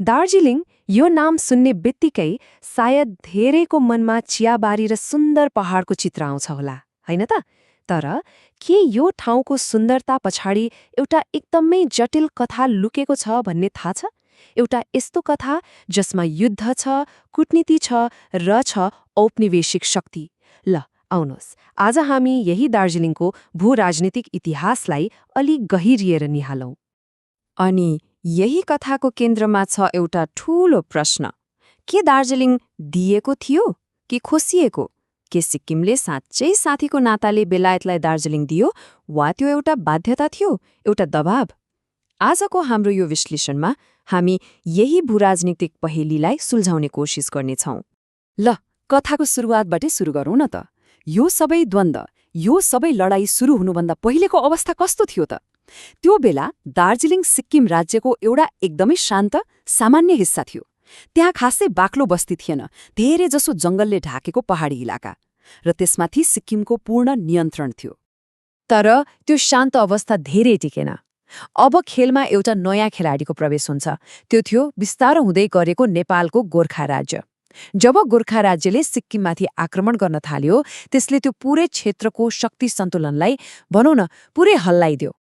दार्जिलिङ यो नाम सुन्ने बित्तिकै सायद धेरैको मनमा चियाबारी र सुन्दर पहाडको चित्र आउँछ होला, होइन त? तर के यो ठाउँको सुन्दरता पछाडि एउटा एकदमै जटिल कथा लुकेको छ भन्ने थाहा छ? एउटा यस्तो कथा जसमा युद्ध छ, कूटनीति छ र छ औपनिवेशिक शक्ति। ल आउनुहोस्, आज हामी यही दार्जिलिङको भूराजनीतिक इतिहासलाई अलि गहिरिएर निहालौं। अनि यही कथाको केन्द्रमा छ एउटा ठूलो प्रश्न। के दार्जिलिङ दिएको थियो कि खोसिएको? के सिक्किमले साँच्चै साथीको नाताले बेलायतलाई दार्जिलिङ दियो वा त्यो एउटा बाध्यता थियो, एउटा दबाव? आजको हाम्रो यो विश्लेषणमा हामी यही भूराजनीतिक पहेलीलाई सुल्झाउने कोसिस गर्नेछौं। ल कथाको सुरुवातबाटै सुरु गरौँ न त। यो सबै द्वन्द्व, यो सबै लडाईँ सुरु हुनुभन्दा पहिलेको अवस्था कस्तो थियो त? त्यो बेला दार्जिलिङ सिक्किम राज्यको एउटा एकदमै शान्त, सामान्य हिस्सा थियो। त्यहाँ खासै बाक्लो बस्ती थिएन, धेरै जसो जंगलले ढाकेको पहाडी इलाका, र त्यसमाथि सिक्किमको पूर्ण नियन्त्रण थियो। तर त्यो शान्त अवस्था धेरै टिकेन। अब खेलमा एउटा नयाँ खेलाडीको प्रवेश हुन्छ। त्यो थियो बिस्तारो हुँदै गरेको नेपालको गोर्खा राज्य। जब गोर्खा राज्यले सिक्किममाथि आक्रमण गर्न थाल्यो, त्यसले त्यो पूरै क्षेत्रको शक्ति सन्तुलनलाई भनौँ न पुरै हल्लाइदियो।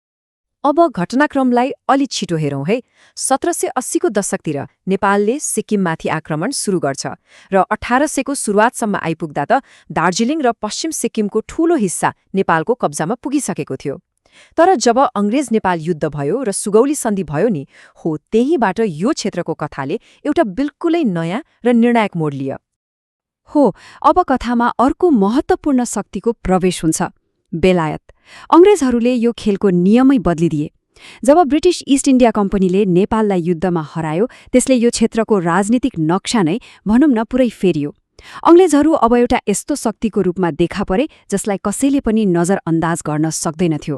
अब घटनाक्रमलाई अलि छिटो हेरौँ है। 1780 को दशकतिर नेपालले सिक्किममाथि आक्रमण सुरु गर्छ र 1800 को सुरुवातसम्म आइपुग्दा त दार्जिलिङ र पश्चिम सिक्किमको ठूलो हिस्सा नेपालको कब्जामा पुगिसकेको थियो। तर जब अंग्रेज नेपाल युद्ध भयो र सुगौली सन्धि भयो नि, हो त्यहीबाट यो क्षेत्रको कथाले एउटा बिल्कुलै नयाँ र निर्णायक मोड लियो। हो, अब कथामा अर्को महत्त्वपूर्ण शक्तिको प्रवेश हुन्छ, बेलायत। अंग्रेजहरूले यो खेलको नियमै बदलिदिए। जब ब्रिटिश इस्ट इन्डिया कम्पनीले नेपाललाई युद्धमा हरायो, त्यसले यो क्षेत्रको राजनीतिक नक्सा नै भनौँ न पुरै फेरियो। अंग्रेजहरू अब एउटा यस्तो शक्तिको रूपमा देखा परे जसलाई कसैले पनि नजरअन्दाज गर्न सक्दैनथ्यो।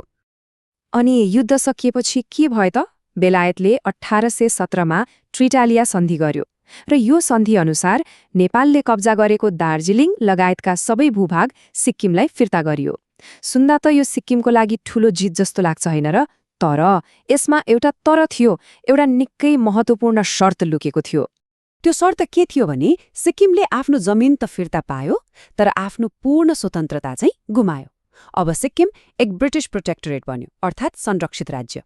अनि युद्ध सकिएपछि के भयो त? बेलायतले 1817 मा ट्रिटालिया सन्धि गर्यो र यो सन्धि अनुसार नेपालले कब्जा गरेको दार्जिलिङ लगायतका सबै भूभाग सिक्किमलाई फिर्ता गरियो। सुन्दा त यो सिक्किमको लागि ठूलो जित जस्तो लाग्छ, होइन र? तर यसमा एउटा तर थियो, एउटा निकै महत्त्वपूर्ण शर्त लुकेको थियो। त्यो शर्त के थियो भने सिक्किमले आफ्नो जमिन त फिर्ता पायो, तर आफ्नो पूर्ण स्वतन्त्रता चाहिँ गुमायो। अब सिक्किम एक ब्रिटिश प्रोटेक्टोरेट बन्यो, अर्थात् संरक्षित राज्य।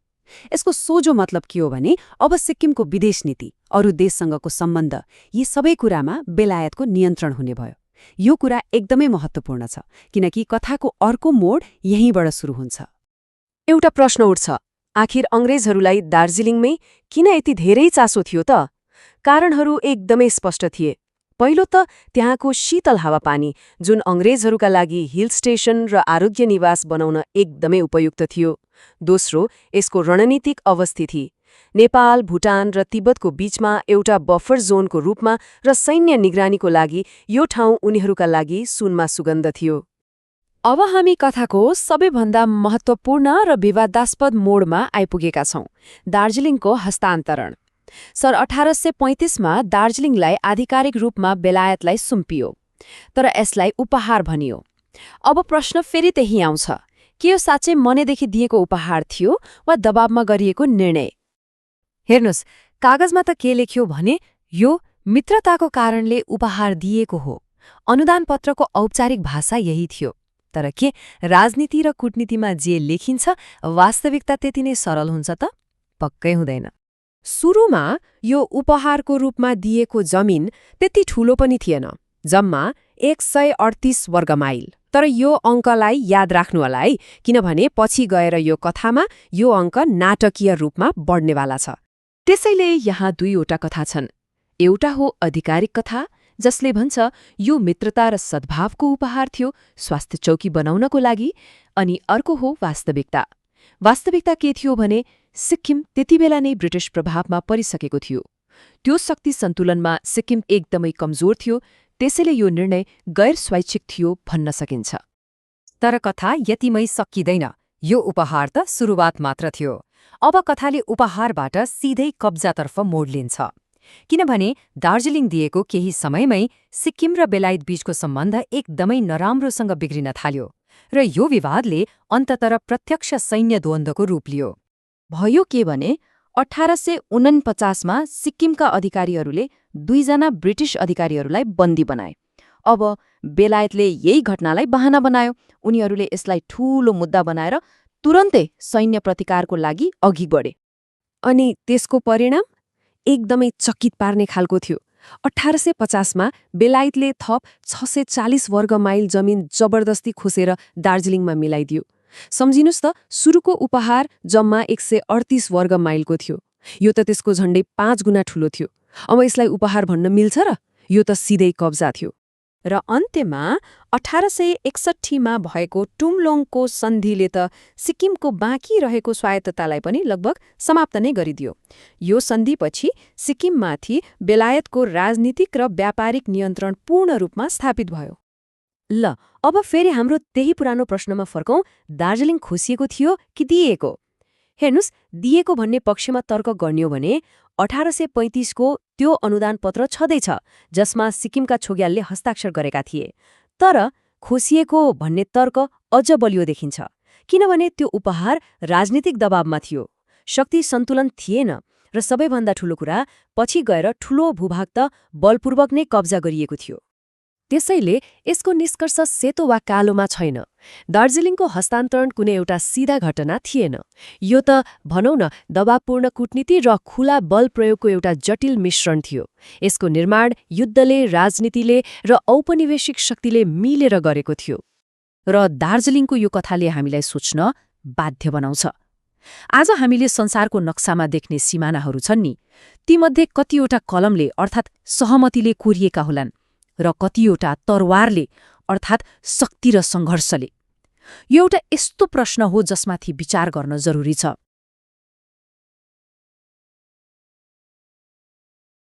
यसको सोझो मतलब के हो भने अब सिक्किमको विदेश नीति, अरू देशसँगको सम्बन्ध, यी सबै कुरामा बेलायतको नियन्त्रण हुने भयो। यो कुरा एकदमै महत्त्वपूर्ण छ, किनकि कथाको अर्को मोड यहीँबाट सुरु हुन्छ। एउटा प्रश्न उठ्छ, आखिर अंग्रेजहरूलाई दार्जिलिङमै किन यति धेरै चासो थियो त? कारणहरू एकदमै स्पष्ट थिए। पहिलो त त्यहाँको शीतल हावापानी, जुन अंग्रेजहरूका लागि हिल स्टेशन र आरोग्य निवास बनाउन एकदमै उपयुक्त थियो। दोस्रो, यसको रणनीतिक अवस्थिति, नेपाल, भुटान र तिब्बतको बीचमा एउटा बफर जोनको रूपमा र सैन्य निगरानीको लागि यो ठाउँ उनीहरूका लागि सुनमा सुगन्ध थियो। अब हामी कथाको सबैभन्दा महत्त्वपूर्ण र विवादास्पद मोडमा आइपुगेका छौं, दार्जिलिङको हस्तान्तरण। सन् 1835 मा दार्जिलिङलाई आधिकारिक रूपमा बेलायतलाई सुम्पियो, तर यसलाई उपहार भनियो। अब प्रश्न फेरि त्यही आउँछ, के यो साँच्चै मनैदेखि दिएको उपहार थियो वा दबावमा गरिएको निर्णय? हेर्नुहोस्, कागजमा त के लेख्यो भने यो मित्रताको कारणले उपहार दिएको हो। अनुदान पत्रको औपचारिक भाषा यही थियो। तर के राजनीति र कूटनीतिमा जे लेखिन्छ वास्तविकता त्यति नै सरल हुन्छ त? पक्कै हुँदैन। सुरुमा यो उपहारको रूपमा दिएको जमिन त्यति ठूलो पनि थिएन, जम्मा 138 वर्ग माइल। तर यो अङ्कलाई याद राख्नु होला है, किनभने पछि गएर यो कथामा यो अङ्क नाटकीय रूपमा बढ्नेवाला छ। त्यसैले यहाँ दुईवटा कथा छन्। एउटा हो आधिकारिक कथा, जसले भन्छ यो मित्रता र सद्भावको उपहार थियो स्वास्थ्य चौकी बनाउनको लागि, अनि अर्को हो वास्तविकता। वास्तविकता के थियो भने सिक्किम त्यति बेला नै ब्रिटिश प्रभावमा परिसकेको थियो। त्यो शक्ति सन्तुलनमा सिक्किम एकदमै कमजोर थियो, त्यसैले यो निर्णय गैर स्वैच्छिक थियो भन्न सकिन्छ। तर कथा यतिमै सकिँदैन। यो उपहार त सुरुवात मात्र थियो। अब कथाले उपहारबाट सिधै कब्जातर्फ मोड लिन्छ। किनभने दार्जिलिङ दिएको केही समयमै सिक्किम र बेलायत बीचको सम्बन्ध एकदमै नराम्रोसँग बिग्रिन थाल्यो र यो विवादले अन्ततः प्रत्यक्ष सैन्य द्वन्द्वको रूप लियो। भयो के भने 1849मा सिक्किमका अधिकारीहरूले 2 जना ब्रिटिस अधिकारीहरूलाई बन्दी बनाए। अब बेलायतले यही घटनालाई बहाना बनायो। उनीहरूले यसलाई ठूलो मुद्दा बनाएर तुरन्तै सैन्य प्रतिकारको लागि अघि बढे। अनि त्यसको परिणाम एकदमै चकित पार्ने खालको थियो। 1850मा बेलायतले थप 640 वर्ग माइल जमिन जबरजस्ती खोसेर दार्जिलिङमा मिलाइदियो। सम्झिनुस् त, सुरुको उपहार जम्मा 138 वर्ग माइलको थियो। यो त त्यसको झण्डै 5 गुणा ठूलो थियो। अब यसलाई उपहार भन्न मिल्छ र? यो त सिधै कब्जा थियो। र अन्त्यमा 1861मा भएको टुमलोङको सन्धिले त सिक्किमको बाँकी रहेको स्वायत्ततालाई पनि लगभग समाप्त नै गरिदियो। यो सन्धिपछि सिक्किममाथि बेलायतको राजनीतिक र व्यापारिक नियन्त्रण पूर्ण रूपमा स्थापित भयो। ल, अब फेरि हाम्रो त्यही पुरानो प्रश्नमा फर्कौं, दार्जिलिङ खोसिएको थियो कि दिइएको? हेर्नुस्, दिएको भन्ने पक्षमा तर्क गर्ने हो भने 1835को त्यो अनुदान पत्र छँदैछ जसमा सिक्किमका छोग्यालले हस्ताक्षर गरेका थिए। तर खोसिएको भन्ने तर्क अझ बलियो देखिन्छ, किनभने त्यो उपहार राजनीतिक दबावमा थियो। शक्ति सन्तुलन थिएन र सबैभन्दा ठूलो कुरा, पछि गएर ठूलो भूभाग त बलपूर्वक नै कब्जा गरिएको थियो। त्यसैले यसको निष्कर्ष सेतो वा कालोमा छैन। दार्जिलिङको हस्तान्तरण कुनै एउटा सिधा घटना थिएन। यो त भनौँ न दबावपूर्ण कूटनीति र खुला बल प्रयोगको एउटा जटिल मिश्रण थियो। यसको निर्माण युद्धले, राजनीतिले र औपनिवेशिक शक्तिले मिलेर गरेको थियो। र दार्जिलिङको यो कथाले हामीलाई सोच्न बाध्य बनाउँछ। आज हामीले संसारको नक्सामा देख्ने सिमानाहरू छन् नि, तीमध्ये कतिवटा कलमले अर्थात् सहमतिले कोरिएका होलान् र कतिवटा तरवारले अर्थात् शक्ति र सङ्घर्षले। यो एउटा यस्तो प्रश्न हो जसमाथि विचार गर्न जरुरी छ।